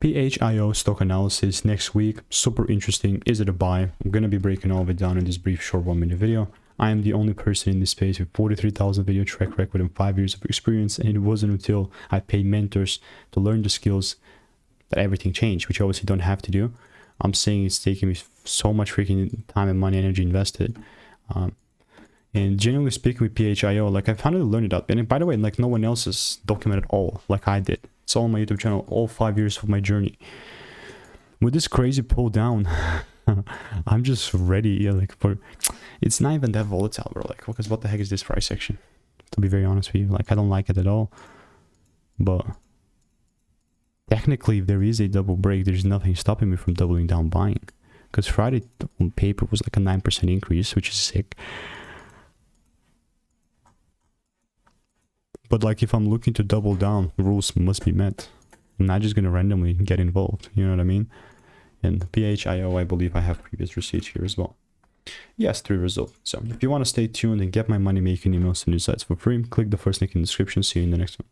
PHIO stock analysis next week. Super interesting. Is it a buy? I'm going to be breaking all of it down in this brief short 1-minute video. I am the only person in this space with 43,000 video track record and 5 years of experience, and it wasn't until I paid mentors to learn the skills that everything changed, which I obviously don't have to do. I'm saying it's taking me so much freaking time and money, energy invested. And generally speaking with PHIO, like I finally learned it out. And by the way, like no one else has documented all like I did. It's all on my YouTube channel, all 5 years of my journey. With this crazy pull down, I'm just ready, yeah, like for, it's not even that volatile, bro. Like, because what the heck is this price action? To be very honest with you, like I don't like it at all. But technically, if there is a double break, there's nothing stopping me from doubling down buying. Because Friday on paper was like a 9% increase, which is sick. But like if I'm looking to double down, the rules must be met. I'm not just going to randomly get involved, you know what I mean? And PHIO, I believe I have previous receipts here as well. Yes, 3 results. So if you want to stay tuned and get my money making emails and insights for free, click the first link in the description. See you in the next one.